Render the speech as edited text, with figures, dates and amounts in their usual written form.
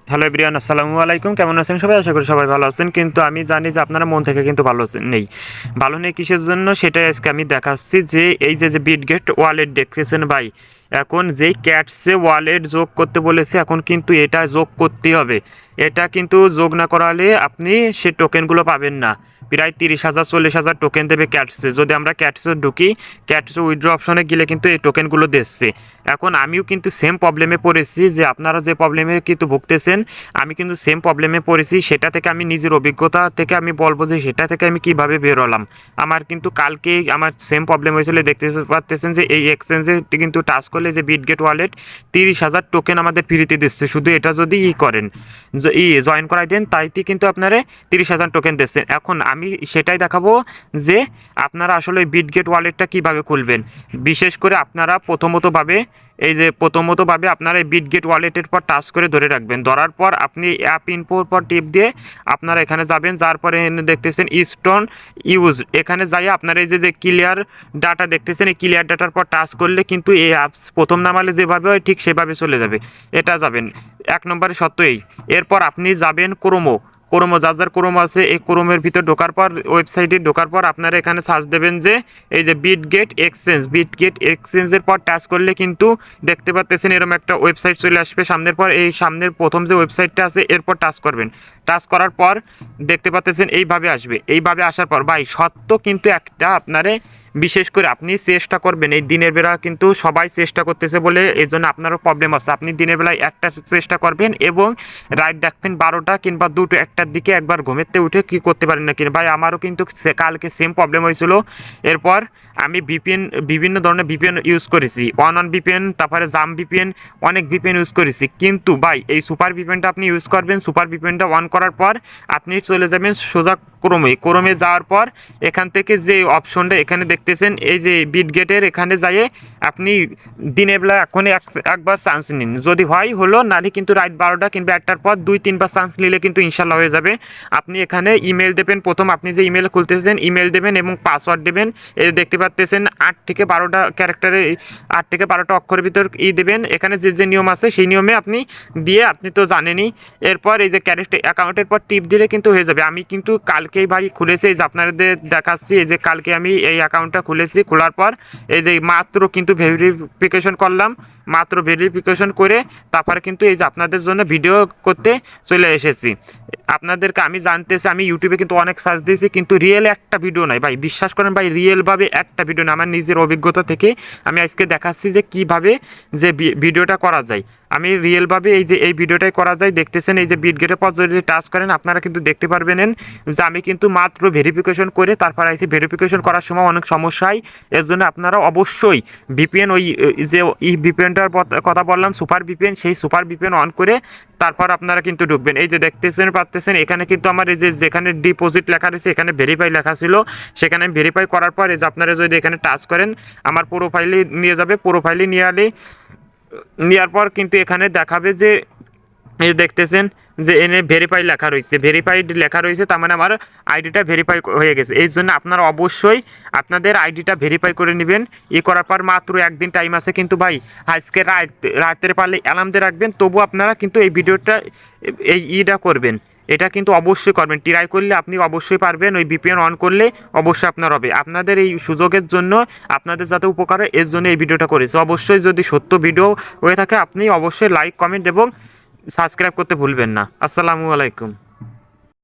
Hello everyone, আসসালামু আলাইকুম। কেমন আছেন সবাই? আশা করি সবাই ভালো আছেন। কিন্তু আমি জানি যে আপনারা মন থেকে কিন্তু ভালো নেই কিসের জন্য সেটাই আজকে আমি দেখাচ্ছি। যে এই যে বিটগেট ওয়ালেট দেখতেছেন ভাই, এখন যেই ক্যাটসে ওয়ালেট যোগ করতে বলেছে, এখন কিন্তু এটা যোগ করতেই হবে। এটা কিন্তু যোগ না করালে আপনি সে টোকেনগুলো পাবেন না। প্রায় 30,000 40,000 টোকেন দেবে ক্যাটসে। যদি আমরা ক্যাটসে ঢুকি, ক্যাটসে উইথড্র অপশনে গেলে কিন্তু এই টোকেনগুলো দিচ্ছে। এখন আমিও কিন্তু সেম প্রবলেমে পড়েছি, যে আপনারা যে প্রবলেমে কিন্তু ভুগতেছেন আমি কিন্তু সেম প্রবলেমে পড়েছি। সেটা থেকে আমি নিজের অভিজ্ঞতা থেকে আমি বলবো যে সেটা থেকে আমি কিভাবে বের হলাম। আমার কিন্তু কালকে আমার সেম প্রবলেম হয়েছিল। দেখতে পাচ্তেছেন যে এই এক্সচেঞ্জে কিন্তু টাচ করলে যে বিটগেট ওয়ালেট 30,000 টোকেন আমাদের ফ্রিতে দিচ্ছে। শুধু এটা যদি করেন, জয়েন করাই দেন, তাইতে কিন্তু আপনারা 30,000 টোকেন দিচ্ছেন। এখন আমি সেটাই দেখাবো যে আপনারা আসলে বিটগেট ওয়ালেটটা কিভাবে খুলবেন। বিশেষ করে আপনারা প্রথমতভাবে আপনারা এই বিটগেট ওয়ালেটের পর টাচ করে ধরে রাখবেন। ধরার পর আপনি অ্যাপ ইনফোর পর টিপ দিয়ে আপনারা এখানে যাবেন। যার পরে দেখতেছেন স্টোন ইউজ, এখানে যাই আপনারা এই যে ক্লিয়ার ডাটা দেখতেছেন, এই ক্লিয়ার ডাটার পর টাচ করলে কিন্তু এই অ্যাপস প্রথম নামালে যেভাবে হয় ঠিক সেভাবে চলে যাবে। এটা যাবেন 1 নম্বরে সত্য এই। এরপর আপনি যাবেন ক্রোমো যার ক্রোমো আছে, এই ক্রোমের ভিতর ঢোকার পর, ওয়েবসাইটে ঢোকার পর আপনারা এখানে সার্চ দেবেন যে এই যে বিটগেট এক্সচেঞ্জের পর টাচ করলে কিন্তু দেখতে পাচ্ছেন এরকম একটা ওয়েবসাইট চলে আসবে সামনের পর। এই সামনের প্রথম যে ওয়েবসাইটটা আছে এরপর টাচ করবেন। টাচ করার পর দেখতে পাচ্ছেন এইভাবে আসবে। এইভাবে আসার পর ভাই সত্য কিন্তু একটা আপনারে, বিশেষ করে আপনি চেষ্টা করবেন, এই দিনের বেলা কিন্তু সবাই চেষ্টা করতেছে বলে এই জন্য আপনারও প্রবলেম আছে। আপনি দিনের বেলায় একটা চেষ্টা করবেন এবং রাইট দেখবেন 12টা কিংবা 2টো 1টার দিকে একবার ঘুমেতে উঠে কি করতে পারেন না কিনা। ভাই আমারও কিন্তু কালকে সেম প্রবলেম হয়েছিল। এরপর আমি বিভিন্ন ধরনের ভিপিএন ইউজ করেছি, ওয়ান ভিপিএন, তারপরে জাম ভিপিএন, অনেক ভিপিএন ইউজ করেছি। কিন্তু ভাই এই সুপার ভিপিএনটা আপনি ইউজ করবেন। সুপার ভিপিএনটা অন করার পর আপনি চলে যাবেন সোজা ক্রোমে যাওয়ার পর এখান থেকে যে অপশনটা এখানে দেখতেছেন এই যে বিটগেটের, এখানে যাইয়ে আপনি দিনের বেলা এখন একবার চান্স নিন। যদি হয় হলো, নাহলে কিন্তু রাত 12টা কিংবা 1টার পর 2-3বার চান্স নিলে কিন্তু ইনশাল্লাহ হয়ে যাবে। আপনি এখানে ইমেল দেবেন, প্রথম আপনি যে ইমেল খুলতেছেন ইমেল দেবেন এবং পাসওয়ার্ড দেবেন। এই দেখতে পাচ্ছেন 8 থেকে 12টা ক্যারেক্টারে, 8 থেকে 12টা অক্ষরের ভিতর দেবেন। এখানে যে নিয়ম আছে সেই নিয়মে আপনি দিয়ে, আপনি তো জানেনই। এরপর এই যে ক্যারেক্টার অ্যাকাউন্টের পর টিপ দিলে কিন্তু হয়ে যাবে। আমি কিন্তু কালকেই ভাই খুলেছি, এই যে আপনাদের দেখাচ্ছি। এই যে কালকে আমি এই অ্যাকাউন্টটা খুলেছি। খোলার পর এই যে মাত্র কিন্তু ভেরিফিকেশন করলাম, মাত্র ভেরিফিকেশন করে তারপরে কিন্তু এই যে আপনাদের জন্য ভিডিও করতে চলে এসেছি। আপনাদেরকে আমি জানতেছি, আমি ইউটিউবে কিন্তু অনেক সার্চ দিয়েছি, কিন্তু রিয়েল একটা ভিডিও নাই ভাই। বিশ্বাস করেন ভাই, রিয়েলভাবে একটা ভিডিও না। আমার নিজের অভিজ্ঞতা থেকে আমি আজকে দেখাচ্ছি যে কিভাবে যে ভিডিওটা করা যায়। আমি রিয়েলভাবে এই ভিডিওটাই করা যায়। দেখতেছেন এই যে বিটগেটের পর যদি টাচ করেন আপনারা কিন্তু দেখতে পারবেন যে আমি কিন্তু মাত্র ভেরিফিকেশন করে তারপর আইসি। ভেরিফিকেশন করার সময় অনেক সমস্যা হয়, এর জন্য আপনারা অবশ্যই ভিপিএন, ওই যে ভিপিএনটার কথা বললাম সুপার ভিপিএন, সেই সুপার ভিপিএন অন করে তারপর আপনারা কিন্তু ঢুকবেন। এই যে দেখতেছেন পাচ্ছেন এখানে কিন্তু আমার এই যে যেখানে ডিপোজিট লেখা রয়েছে এখানে ভেরিফাই লেখা ছিল, সেখানে আমি ভেরিফাই করার পর এই যে আপনারা যদি এখানে টাচ করেন আমার প্রোফাইলে নিয়ে যাবে। প্রোফাইলে নেওয়ার পর কিন্তু এখানে দেখাবে যে এই দেখতেছেন যে এনে ভেরিফাই লেখা রয়েছে, ভেরিফাইড লেখা রয়েছে, তার মানে আমার আইডিটা ভেরিফাই হয়ে গেছে। এই জন্য আপনারা অবশ্যই আপনাদের আইডিটা ভেরিফাই করে নেবেন। করার পর মাত্র একদিন টাইম আছে কিন্তু ভাই, আজকে রাতের পারলে অ্যালার্ম দিয়ে রাখবেন। তবু আপনারা কিন্তু এই ভিডিওটা এইটা করবেন, এটা কিন্তু অবশ্যই করবেন। ট্রাই করলে আপনি অবশ্যই পারবেন। ওই ভিপিএন অন করলে অবশ্যই আপনার হবে। আপনাদের এই সুযোগের জন্য, আপনাদের যাতে উপকার হয় এর জন্য এই ভিডিওটা করেছি। অবশ্যই যদি সত্য ভিডিও হয়ে থাকে আপনি অবশ্যই লাইক, কমেন্ট এবং সাবস্ক্রাইব করতে ভুলবেন না। আসসালামু আলাইকুম।